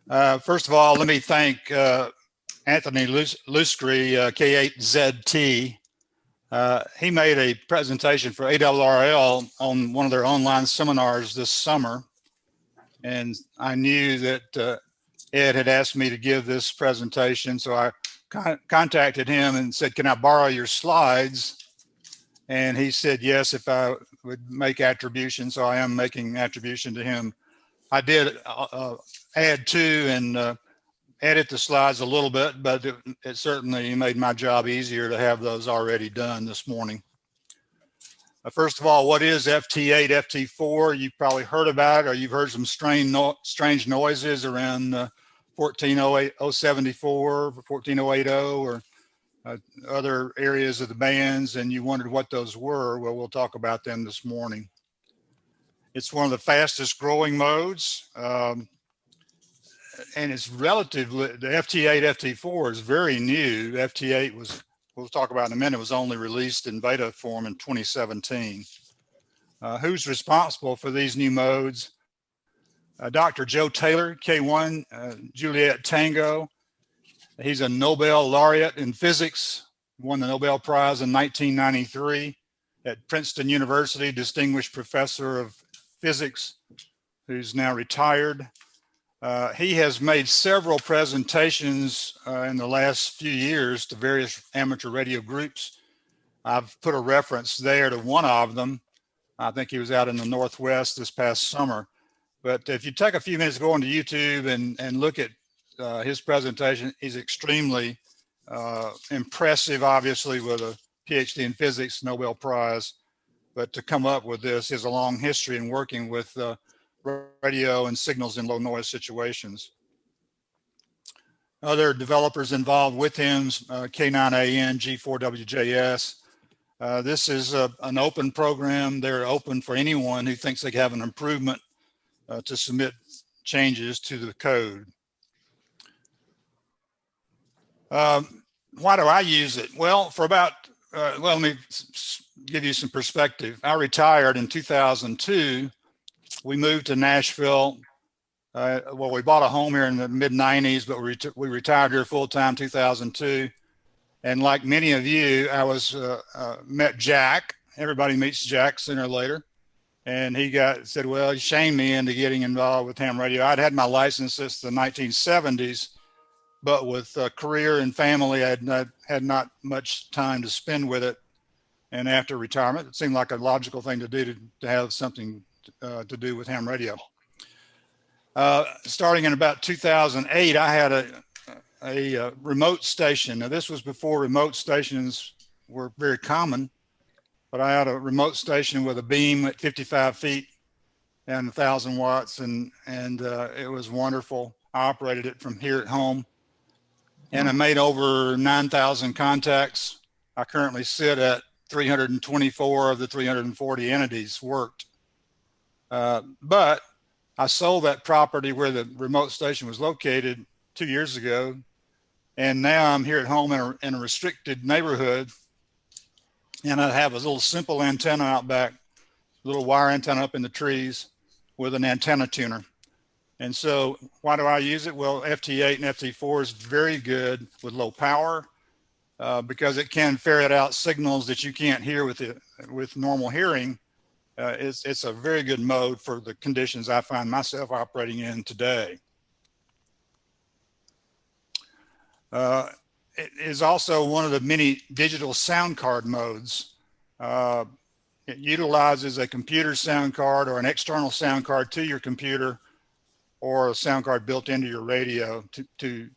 First of all, let me thank Anthony Luscri, K8ZT. He made a presentation for ARRL on one of their online seminars this summer. And I knew that Ed had asked me to give this presentation. So I contacted him and said, can I borrow your slides? And he said, yes, if I would make attribution. So I am making attribution to him. I did add to and edit the slides a little bit, but it certainly made my job easier to have those already done this morning. First of all, what is FT8 FT4? You've probably heard about it, or you've heard some strange noises around 1408-074, 14080, or other areas of the bands, and you wondered what those were. Well, we'll talk about them this morning. It's one of the fastest growing modes, and it's relatively, the FT8 FT4 is very new. FT8 was, we'll talk about in a minute, was only released in beta form in 2017. Who's responsible for these new modes? Dr. Joe Taylor, K1, Juliet Tango. He's a Nobel laureate in physics, won the Nobel Prize in 1993 at Princeton University, distinguished professor of physics, who's now retired. He has made several presentations in the last few years to various amateur radio groups. I've put a reference there to one of them. I think he was out in the Northwest this past summer. But if you take a few minutes, go onto YouTube and look at his presentation, he's extremely impressive, obviously, with a PhD in physics, Nobel Prize. But to come up with this, he has a long history in working with radio and signals in low noise situations. Other developers involved with him, K9AN, G4WJS. This is an open program. They're open for anyone who thinks they have an improvement to submit changes to the code. Why do I use it? Well, for about, well, let me give you some perspective. I retired in 2002. We moved to Nashville. Well, we bought a home here in the mid 90s, but we retired here full time 2002. And like many of you, I was met Jack. Everybody meets Jack sooner or later. And he said, well, he shamed me into getting involved with ham radio. I'd had my license since the 1970s, but with career and family, I had not much time to spend with it. And after retirement, it seemed like a logical thing to do to have something to do with ham radio. Starting in about 2008, I had a remote station. Now, this was before remote stations were very common, but I had a remote station with a beam at 55 feet and 1,000 watts, and it was wonderful. I operated it from here at home, and I made over 9,000 contacts. I currently sit at 324 of the 340 entities worked. But I sold that property where the remote station was located 2 years ago. And now I'm here at home in a restricted neighborhood. And I have a little simple antenna out back, little wire antenna up in the trees with an antenna tuner. And so why do I use it? Well, FT8 and FT4 is very good with low power because it can ferret out signals that you can't hear with normal hearing. It's a very good mode for the conditions I find myself operating in today. It is also one of the many digital sound card modes. It utilizes a computer sound card or an external sound card to your computer or a sound card built into your radio to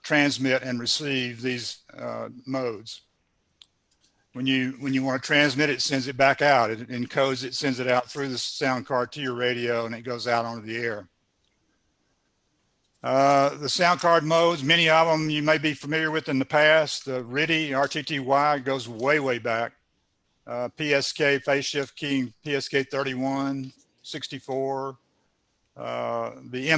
transmit and receive these modes. When you want to transmit it, sends it back out. It encodes it, sends it out through the sound card to your radio, and it goes out onto the air. The sound card modes, many of them you may be familiar with in the past. The RTTY, RTTY goes way, way back. PSK, phase shift key, PSK 31, 64. The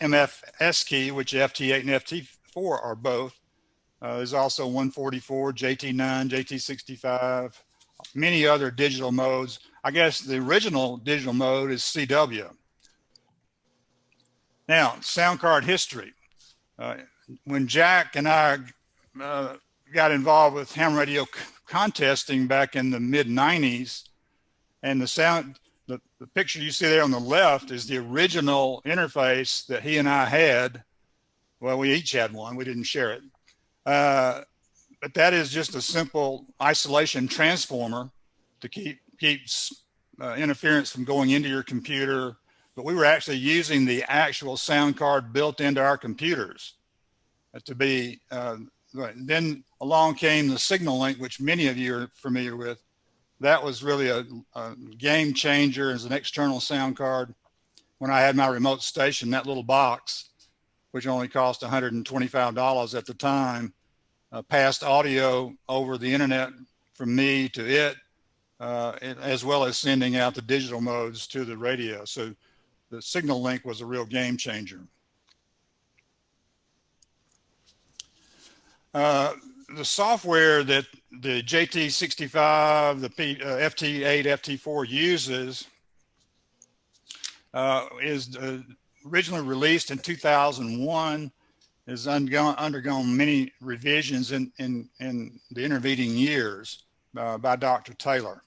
MFS key, which FT8 and FT4 are both. There's also 144, JT9, JT65, many other digital modes. I guess the original digital mode is CW. Now, Soundcard History. When Jack and I got involved with ham radio contesting back in the mid-90s, and the picture you see there on the left is the original interface that he and I had. Well, we each had one. We didn't share it. But that is just a simple isolation transformer to keep interference from going into your computer. But we were actually using the actual sound card built into our computers to be, then along came the signal link, which many of you are familiar with. That was really a game changer as an external sound card. When I had my remote station, that little box, which only cost $125 at the time, passed audio over the internet from me to it, as well as sending out the digital modes to the radio. So the signal link was a real game changer. The software that the JT65, the FT8 FT4 uses is originally released in 2001, has undergone many revisions in the intervening years by Dr. Taylor.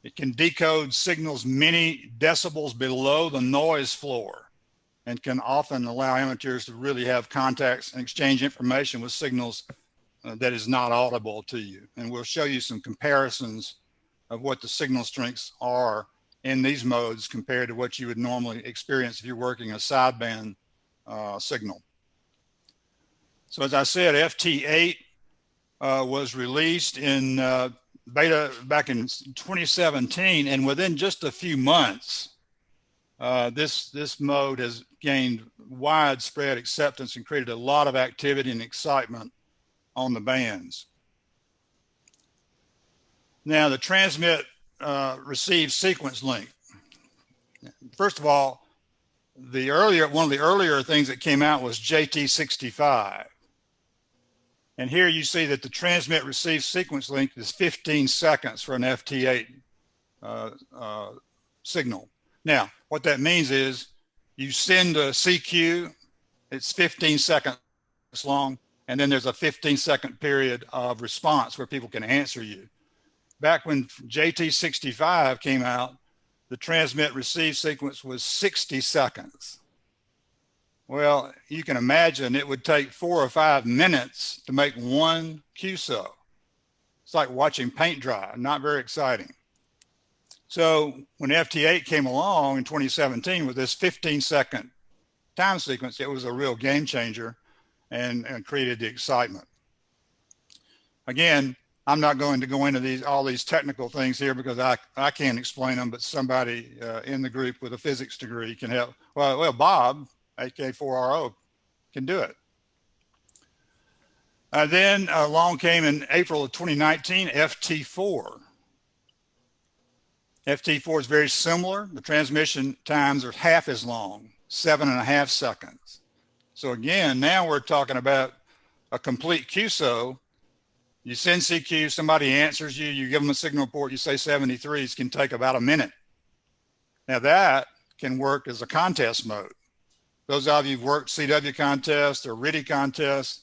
It can decode signals many decibels below the noise floor and can often allow amateurs to really have contacts and exchange information with signals that is not audible to you. And we'll show you some comparisons of what the signal strengths are in these modes compared to what you would normally experience if you're working a sideband signal. So as I said, FT8 was released in beta back in 2017, and within just a few months, this mode has gained widespread acceptance and created a lot of activity and excitement on the bands. Now, the transmit receive sequence link. First of all, one of the earlier things that came out was JT65. And here you see that the transmit receive sequence link is 15 seconds for an FT8 signal. Now, what that means is you send a CQ, it's 15 seconds long, and then there's a 15-second period of response where people can answer you. Back when JT65 came out, the transmit receive sequence was 60 seconds. Well, you can imagine it would take 4 or 5 minutes to make one QSO. It's like watching paint dry, not very exciting. So when FT8 came along in 2017 with this 15-second time sequence, it was a real game changer and created the excitement. Again, I'm not going to go into all these technical things here because I can't explain them, but somebody in the group with a physics degree can help. Well, Bob, AK4RO, can do it. Then along came in April of 2019, FT4. FT4 is very similar. The transmission times are half as long, 7.5 seconds. So again, now we're talking about a complete QSO. You send CQ, somebody answers you, you give them a signal report, you say 73s, can take about a minute. Now that can work as a contest mode. Those of you who've worked CW contests or RIDI contests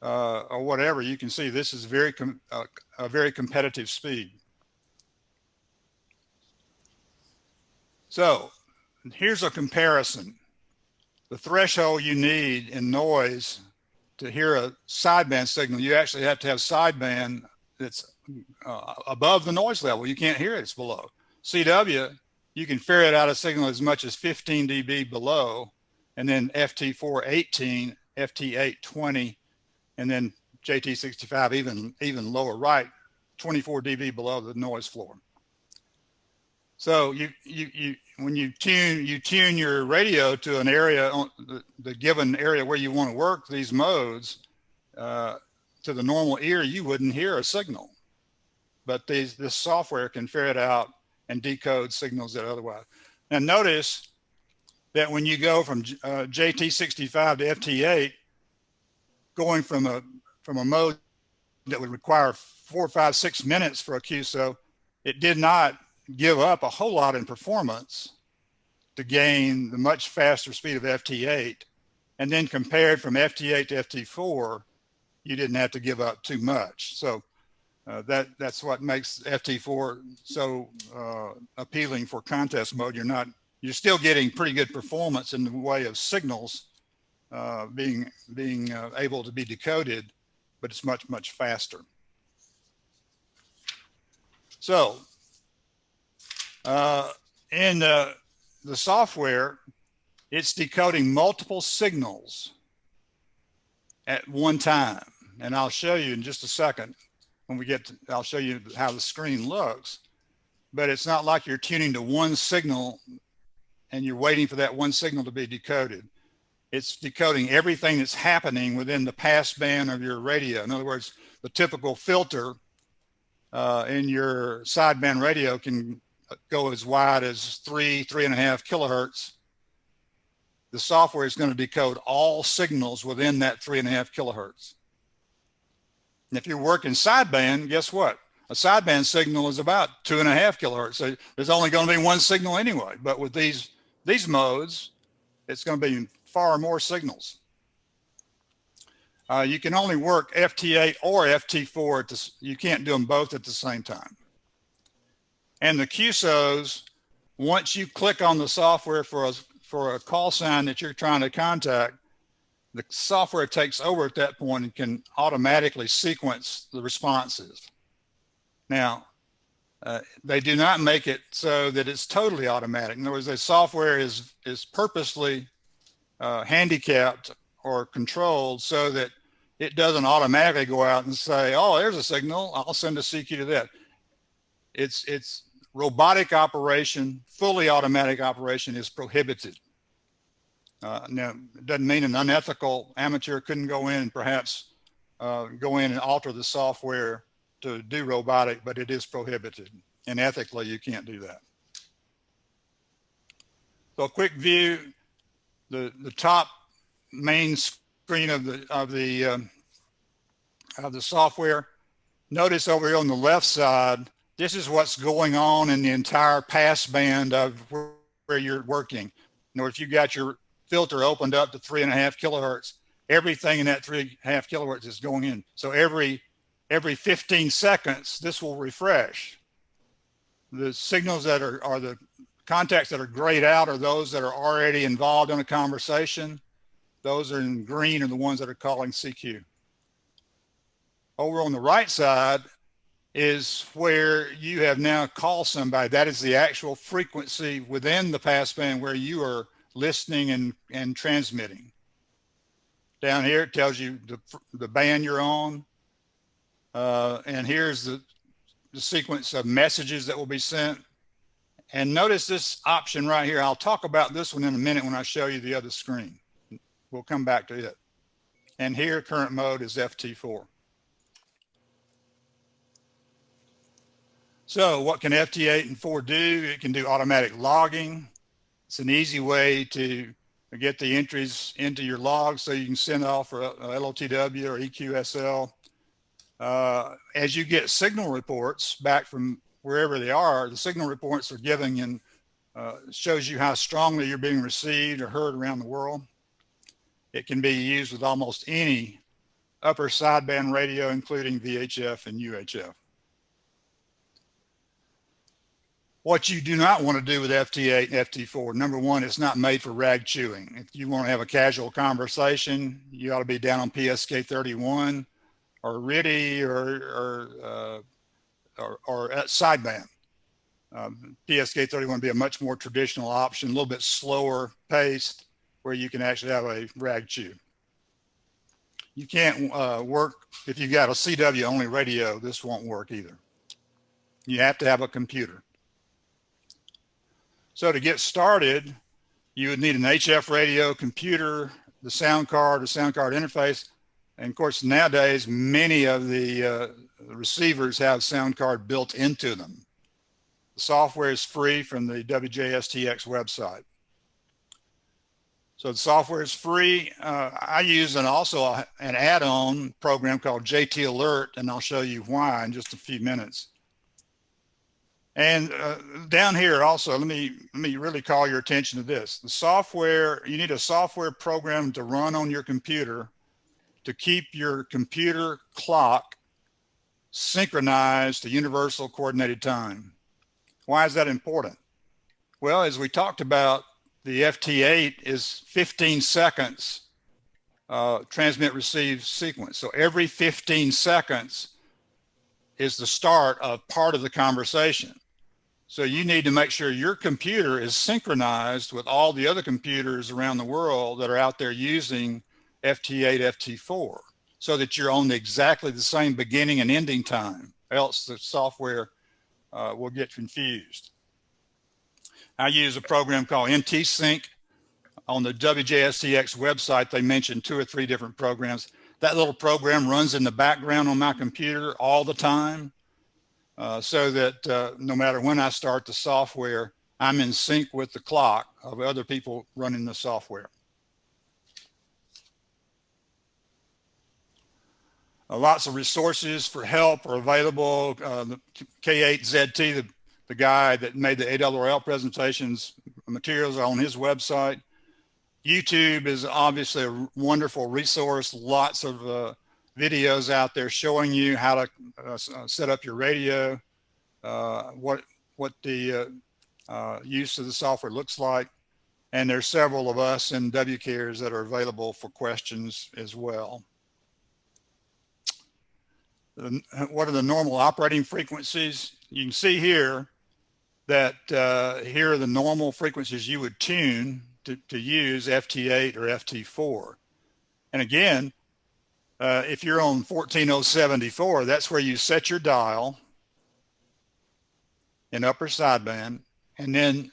or whatever, you can see this is a very competitive speed. So here's a comparison. The threshold you need in noise to hear a sideband signal, you actually have to have sideband that's above the noise level. You can't hear it, it's below. CW, you can ferret out a signal as much as 15 dB below, and then FT4 18, FT8 20, and then JT65 even lower, right, 24 dB below the noise floor. So when you tune your radio to an area, the given area where you want to work these modes, to the normal ear, you wouldn't hear a signal. But this software can ferret out and decode signals that otherwise. Now notice that when you go from JT65 to FT8, going from a mode that would require 4, 5, 6 minutes for a QSO, it did not give up a whole lot in performance, to gain the much faster speed of FT8, and then compared from FT8 to FT4, you didn't have to give up too much. So that's what makes FT4 so appealing for contest mode. You're still getting pretty good performance in the way of signals being able to be decoded, but it's much faster. So in the software, it's decoding multiple signals at one time. And I'll show you in just a second when we get to, I'll show you how the screen looks, but it's not like you're tuning to one signal and you're waiting for that one signal to be decoded. It's decoding everything that's happening within the passband of your radio. In other words, the typical filter in your sideband radio can go as wide as 3.5 kilohertz. The software is going to decode all signals within that 3.5 kilohertz. And if you're working sideband, guess what? A sideband signal is about 2.5 kilohertz. So there's only going to be one signal anyway. But with these modes, it's going to be far more signals. You can only work FT8 or FT4. You can't do them both at the same time. And the QSOs, once you click on the software for a call sign that you're trying to contact, the software takes over at that point and can automatically sequence the responses. Now, they do not make it so that it's totally automatic. In other words, the software is purposely handicapped or controlled so that it doesn't automatically go out and say, oh, there's a signal, I'll send a CQ to that. It's robotic operation, fully automatic operation is prohibited. Now, it doesn't mean an unethical amateur couldn't go in and perhaps go in and alter the software to do robotic, but it is prohibited. And ethically, you can't do that. So a quick view, the top main screen of the software. Notice over here on the left side, this is what's going on in the entire passband of where you're working. In other words, if you got your filter opened up to 3.5 kilohertz, everything in that 3.5 kilohertz is going in. So every 15 seconds, this will refresh. The signals that are the contacts that are grayed out are those that are already involved in a conversation. Those are in green are the ones that are calling CQ. Over on the right side is where you have now called somebody. That is the actual frequency within the passband where you are listening and transmitting. Down here, it tells you the band you're on. And here's the sequence of messages that will be sent. And notice this option right here. I'll talk about this one in a minute when I show you the other screen. We'll come back to it. And here, current mode is FT4. So what can FT8 and 4 do? It can do automatic logging. It's an easy way to get the entries into your log so you can send off for LOTW or EQSL. As you get signal reports back from wherever they are, the signal reports are giving and shows you how strongly you're being received or heard around the world. It can be used with almost any upper sideband radio, including VHF and UHF. What you do not want to do with FT8 and FT4, number one, it's not made for rag chewing. If you want to have a casual conversation, you ought to be down on PSK 31 or RIDI or at sideband. PSK 31 would be a much more traditional option, a little bit slower paced, where you can actually have a rag chew. You can't work, if you've got a CW only radio, this won't work either. You have to have a computer. So to get started, you would need an HF radio, computer, the sound card interface. And of course, nowadays, many of the receivers have sound card built into them. The software is free from the WSJT-X website. So the software is free. I use also an add-on program called JT Alert, and I'll show you why in just a few minutes. And down here also, let me really call your attention to this. The software, you need a software program to run on your computer to keep your computer clock synchronized to universal coordinated time. Why is that important? Well, as we talked about, the FT8 is 15 seconds transmit receive sequence. So every 15 seconds is the start of part of the conversation. So you need to make sure your computer is synchronized with all the other computers around the world that are out there using FT8 FT4, so that you're on exactly the same beginning and ending time, else the software will get confused. I use a program called NT Sync. On the WSJT-X website, they mentioned 2 or 3 different programs. That little program runs in the background on my computer all the time, so that no matter when I start the software, I'm in sync with the clock of other people running the software. Lots of resources for help are available. The K8ZT, the guy that made the ARRL presentations, materials are on his website. YouTube is obviously a wonderful resource. Lots of videos out there showing you how to set up your radio, what the use of the software looks like. And there's several of us in WCARES that are available for questions as well. What are the normal operating frequencies? You can see here that here are the normal frequencies you would tune to use FT8 or FT4. And again, if you're on 14074, that's where you set your dial in upper sideband, and then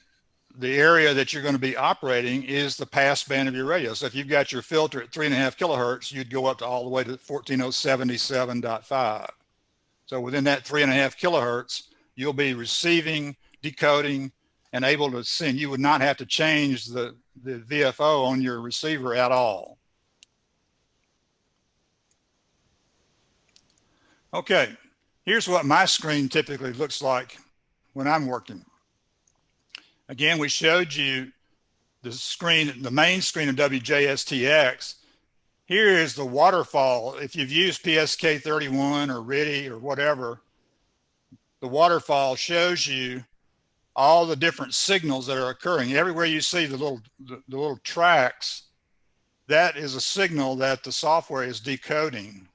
the area that you're going to be operating is the passband of your radio. So if you've got your filter at 3.5 kilohertz, you'd go up to all the way to 14077.5. So within that 3.5 kilohertz, you'll be receiving, decoding, and able to send. You would not have to change the VFO on your receiver at all. Okay, here's what my screen typically looks like when I'm working. Again, we showed you the screen, the main screen of WSJT-X. Here is the waterfall. If you've used PSK31 or RIDI or whatever, the waterfall shows you all the different signals that are occurring. Everywhere you see the little tracks, that is a signal that the software is decoding.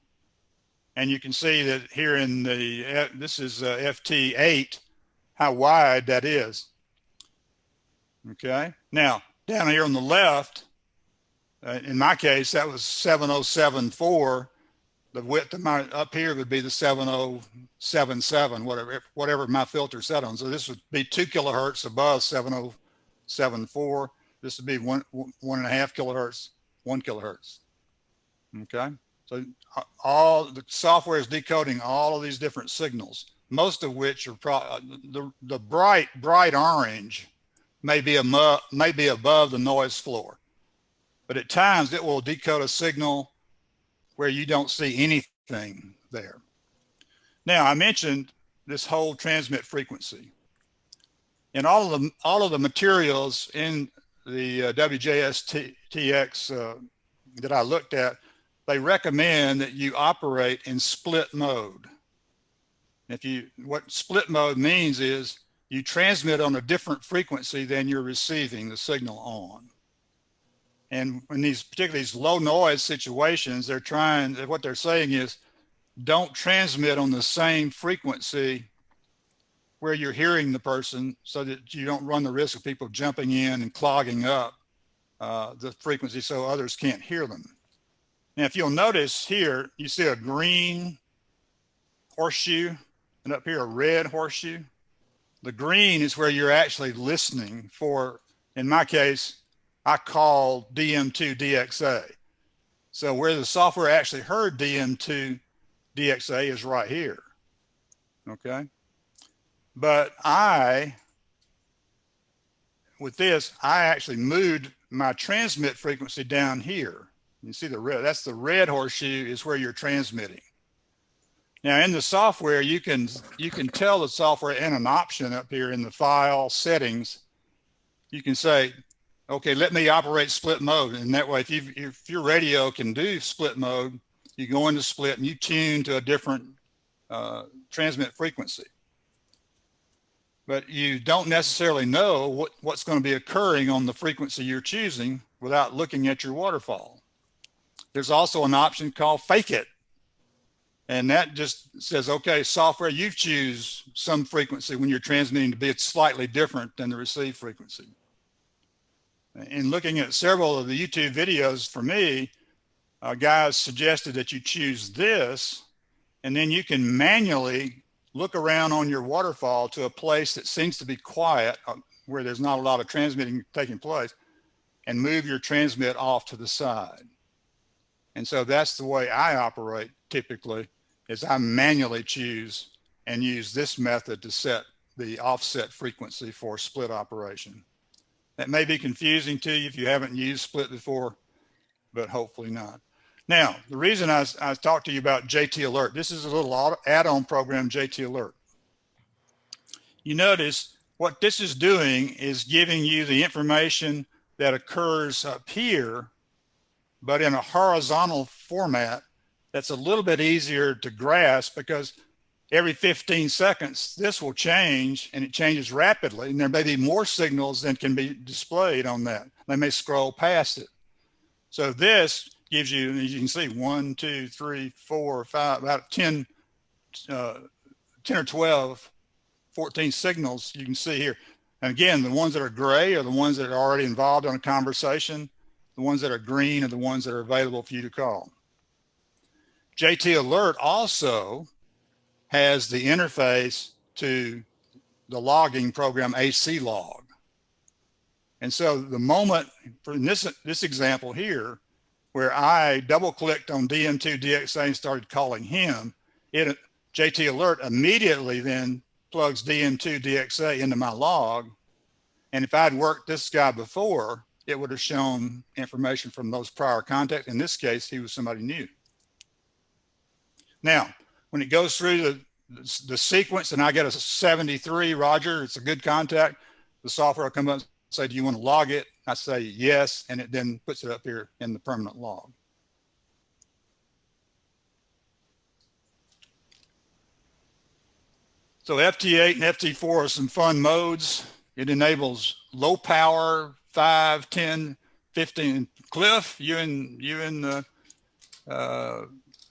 And you can see that here in the, this is FT8, how wide that is. Okay, now down here on the left, in my case, that was 7074. The width of my up here would be the 7077, whatever my filter set on. So this would be 2 kilohertz above 7074. This would be 1.5 kilohertz, 1 kilohertz. Okay, so all the software is decoding all of these different signals, most of which are the bright orange may be above the noise floor, but at times it will decode a signal where you don't see anything there. Now, I mentioned this whole transmit frequency. And all of the materials in the WSJT-X that I looked at, they recommend that you operate in split mode. What split mode means is you transmit on a different frequency than you're receiving the signal on. And in particularly these low noise situations, what they're saying is, don't transmit on the same frequency where you're hearing the person, so that you don't run the risk of people jumping in and clogging up the frequency so others can't hear them. Now, if you'll notice here, you see a green horseshoe and up here a red horseshoe. The green is where you're actually listening for, in my case, I call DM2 DXA. So where the software actually heard DM2 DXA is right here. Okay. But with this, I actually moved my transmit frequency down here. You see the red, that's the red horseshoe is where you're transmitting. Now in the software, you can tell the software in an option up here in the file settings. You can say, okay, let me operate split mode. And that way, if your radio can do split mode, you go into split and you tune to a different transmit frequency. But you don't necessarily know what's going to be occurring on the frequency you're choosing without looking at your waterfall. There's also an option called fake it. And that just says, okay, software, you choose some frequency when you're transmitting to be slightly different than the received frequency. In looking at several of the YouTube videos for me, guys suggested that you choose this, and then you can manually look around on your waterfall to a place that seems to be quiet, where there's not a lot of transmitting taking place, and move your transmit off to the side. And so that's the way I operate typically, is I manually choose and use this method to set the offset frequency for split operation. That may be confusing to you if you haven't used split before, but hopefully not. Now, the reason I talked to you about JT Alert, this is a little add-on program, JT Alert. You notice what this is doing is giving you the information that occurs up here, but in a horizontal format that's a little bit easier to grasp, because every 15 seconds, this will change, and it changes rapidly. And there may be more signals than can be displayed on that. They may scroll past it. So this gives you, as you can see, 1, 2, 3, 4, 5, about 10 or 12, 14 signals you can see here. And again, the ones that are gray are the ones that are already involved in a conversation. The ones that are green are the ones that are available for you to call. JT Alert also has the interface to the logging program AC Log. And so the moment, for this example here, where I double-clicked on DM2DXA and started calling him, JT Alert immediately then plugs DM2DXA into my log. And if I'd worked this guy before, it would have shown information from those prior contacts. In this case, he was somebody new. Now, when it goes through the sequence and I get a 73, Roger, it's a good contact, the software will come up and say, do you want to log it? I say yes, and it then puts it up here in the permanent log. So FT8 and FT4 are some fun modes. It enables low power, 5, 10, 15. Cliff, you and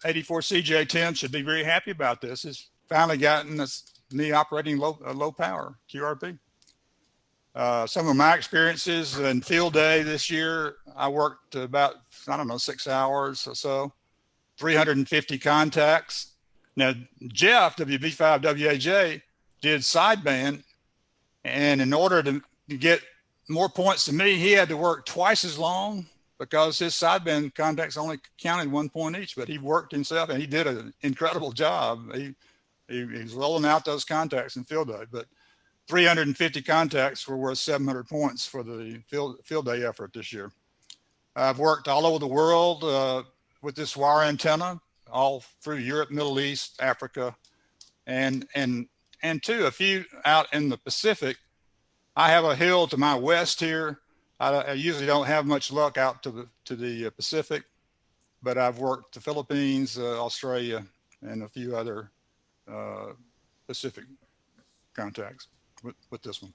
84 CJ10 should be very happy about this. It's finally gotten me operating low power QRP. Some of my experiences in field day this year, I worked about, I don't know, 6 hours or so, 350 contacts. Now, Jeff, WB5WAJ, did sideband, and in order to get more points than me, he had to work twice as long, because his sideband contacts only counted 1 point each, but he worked himself and he did an incredible job. He's rolling out those contacts in field day, but 350 contacts were worth 700 points for the field day effort this year. I've worked all over the world with this wire antenna, all through Europe, Middle East, Africa, and too, a few out in the Pacific. I have a hill to my west here. I usually don't have much luck out to the Pacific, but I've worked the Philippines, Australia, and a few other Pacific contacts with this one.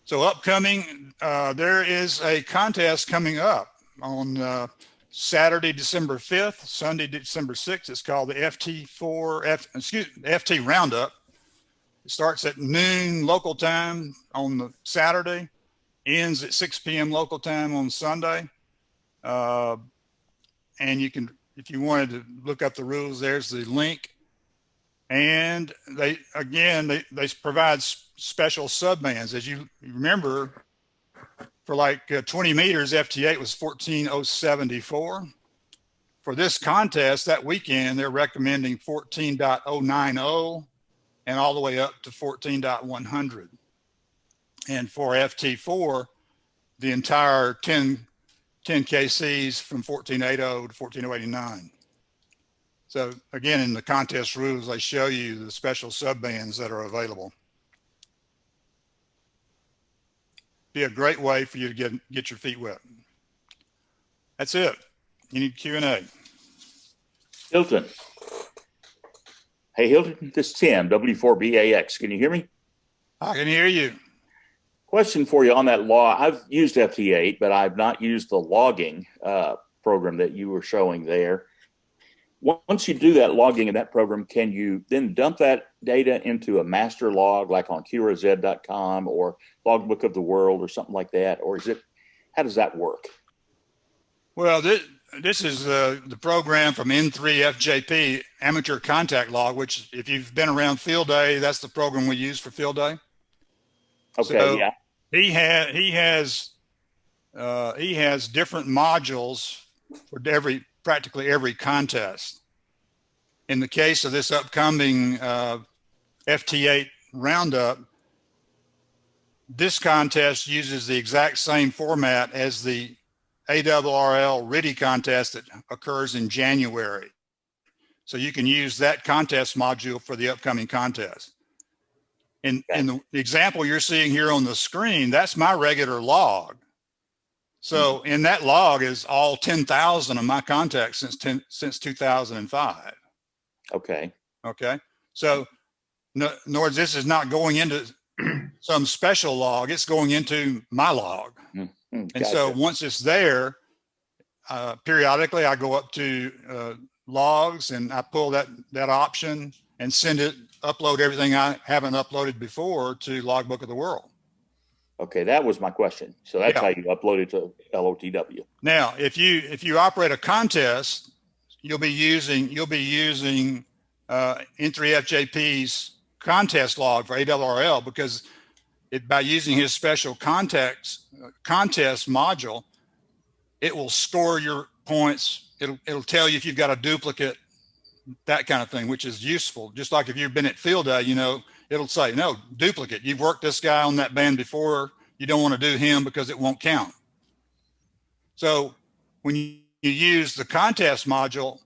So upcoming, there is a contest coming up on Saturday, December 5th, Sunday, December 6th. It's called the FT Roundup. It starts at noon local time on the Saturday, ends at 6 p.m. local time on Sunday. And you can, if you wanted to look up the rules, there's the link. And they provide special subbands. As you remember, for like 20 meters, FT8 was 14.074. For this contest that weekend, they're recommending 14.090 and all the way up to 14.100. And for FT4, the entire 10 KCs from 14.80 to 14.089. So again, in the contest rules, I show you the special subbands that are available. Be a great way for you to get your feet wet. That's it. You need Q&A. Hilton. Hey, Hilton, this is Tim, W4BAX. Can you hear me? I can hear you. Question for you on that log. I've used FT8, but I've not used the logging program that you were showing there. Once you do that logging in that program, can you then dump that data into a master log like on QRZ.com or Logbook of the World or something like that? Or is it, how does that work? Well, this is the program from N3FJP, Amateur Contact Log, which if you've been around Field Day, that's the program we use for Field Day. Okay, so yeah. He has different modules for practically every contest. In the case of this upcoming FT8 roundup, this contest uses the exact same format as the ARRL RIDI contest that occurs in January. So you can use that contest module for the upcoming contest. In the example you're seeing here on the screen, that's my regular log. So in that log is all 10,000 of my contacts since 2005. Okay. Okay. So in other words, this is not going into some special log. It's going into my log. And so once it's there, periodically I go up to logs and I pull that option and send it, upload everything I haven't uploaded before to Logbook of the World. Okay, that was my question. So that's how you upload it to LOTW. Now, if you operate a contest, you'll be using N3FJP's contest log for ARRL because by using his special contest module, it will score your points. It'll tell you if you've got a duplicate, that kind of thing, which is useful. Just like if you've been at Field Day, it'll say, no, duplicate. You've worked this guy on that band before. You don't want to do him because it won't count. So when you use the contest module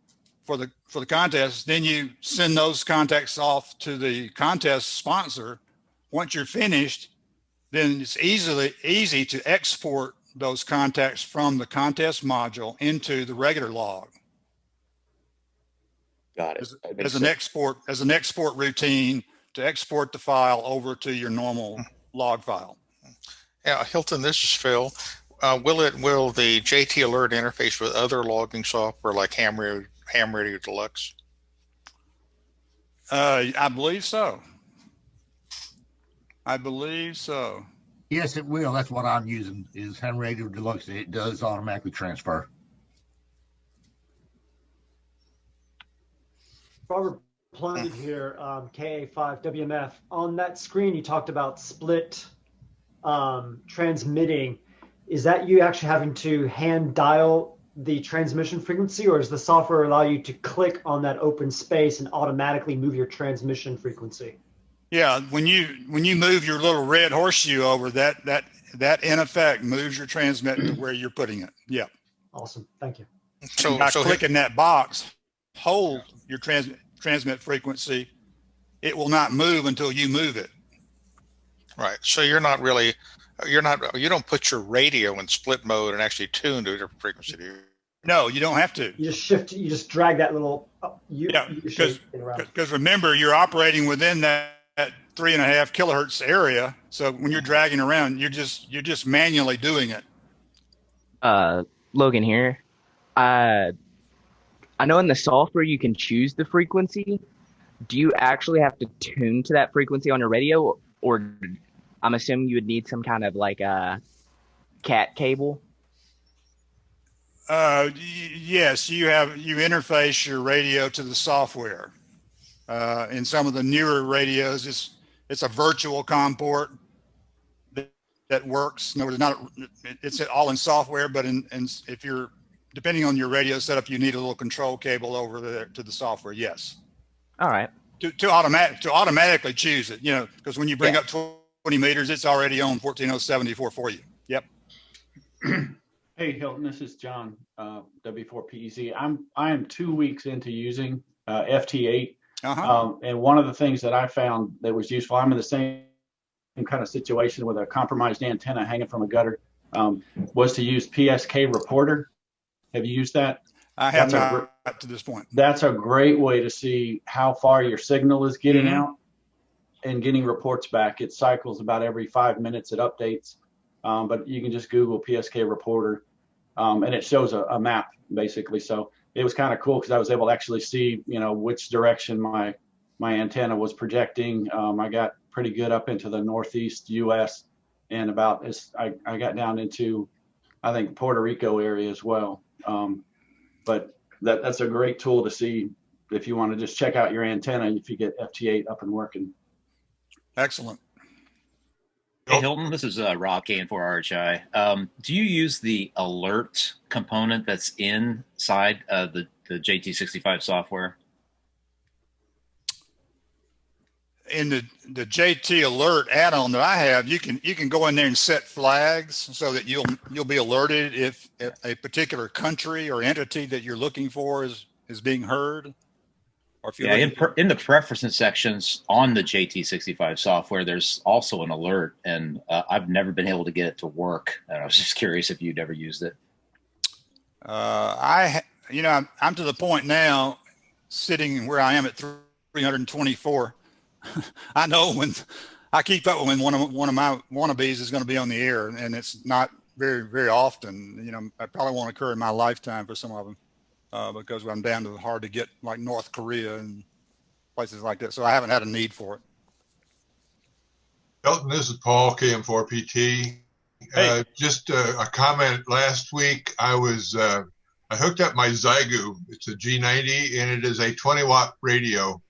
for the contest, then you send those contacts off to the contest sponsor. Once you're finished, then it's easy to export those contacts from the contest module into the regular log. Got it. As an export routine to export the file over to your normal log file. Yeah, Hilton, this is Phil. Will the JT Alert interface with other logging software like Ham Radio Deluxe? I believe so. I believe so. Yes, it will. That's what I'm using is Ham Radio Deluxe. It does automatically transfer. Robert Plunkett here, KA5WMF. On that screen, you talked about split transmitting. Is that you actually having to hand dial the transmission frequency, or does the software allow you to click on that open space and automatically move your transmission frequency? Yeah, when you move your little red horseshoe over, that in effect moves your transmit to where you're putting it. Yeah. Awesome. Thank you. So by clicking that box, hold your transmit frequency, it will not move until you move it. Right. So you don't put your radio in split mode and actually tune to a different frequency, do you? No, you don't have to. You just drag that little because remember, you're operating within that 3.5 kilohertz area. So when you're dragging around, you're just manually doing it. Logan here. I know in the software you can choose the frequency. Do you actually have to tune to that frequency on your radio, or I'm assuming you would need some kind of like a cat cable? Yes, you interface your radio to the software. In some of the newer radios, it's a virtual COM port that works. No, it's all in software, but if you're depending on your radio setup, you need a little control cable over there to the software. Yes. All right. To automatically choose it, because when you bring up 20 meters, it's already on 14074 for you. Yep. Hey Hilton, this is John, W4PEZ. I am 2 weeks into using FT8. Uh-huh. And one of the things that I found that was useful, I'm in the same kind of situation with a compromised antenna hanging from a gutter, was to use PSK Reporter. Have you used that? I have not to this point. That's a great way to see how far your signal is getting out and getting reports back. It cycles about every 5 minutes. It updates, but you can just Google PSK Reporter, and it shows a map basically. So it was kind of cool because I was able to actually see, which direction my antenna was projecting. I got pretty good up into the northeast U.S. and about as I got down into, I think, Puerto Rico area as well. But that's a great tool to see if you want to just check out your antenna if you get FT8 up and working. Excellent. Hey, Hilton, this is Rob KN4RHI. Do you use the alert component that's inside the JT65 software? In the JT Alert add-on that I have, you can go in there and set flags so that you'll be alerted if a particular country or entity that you're looking for is being heard. Or if you're in the preferences sections on the JT65 software, there's also an alert, and I've never been able to get it to work. And I was just curious if you'd ever used it. I'm to the point now, sitting where I am at 324. I know when I keep up when one of my wannabes is going to be on the air, and it's not very, very often. I probably won't occur in my lifetime for some of them because I'm down to the hard to get, like North Korea and places like that. So I haven't had a need for it. Hilton, this is Paul, KM4PT. Hey. Just a comment. Last week, I hooked up my Zygu. It's a G90, and it is a 20-watt radio.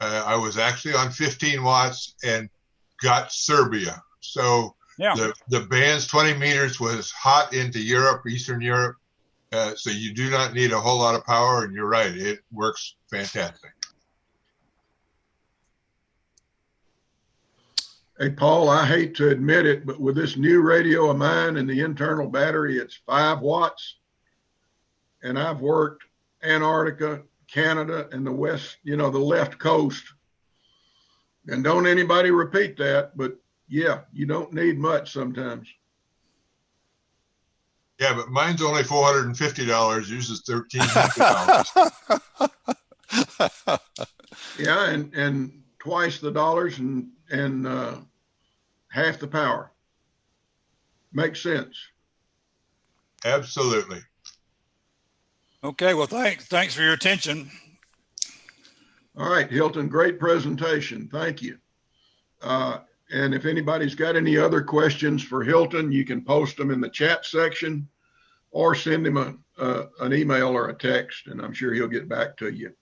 I was actually on 15 watts and got Serbia. So the band's 20 meters was hot into Europe, Eastern Europe. So you do not need a whole lot of power. And you're right, it works fantastic. Hey, Paul, I hate to admit it, but with this new radio of mine and the internal battery, it's 5 watts. And I've worked Antarctica, Canada, and the west, the left coast. And don't anybody repeat that, but yeah, you don't need much sometimes. Yeah, but mine's only $450, uses $1,300. Yeah, and twice the dollars and half the power. Makes sense. Absolutely. Okay, well, thanks for your attention. All right, Hilton, great presentation. Thank you. And if anybody's got any other questions for Hilton, you can post them in the chat section or send him an email or a text, and I'm sure he'll get back to you.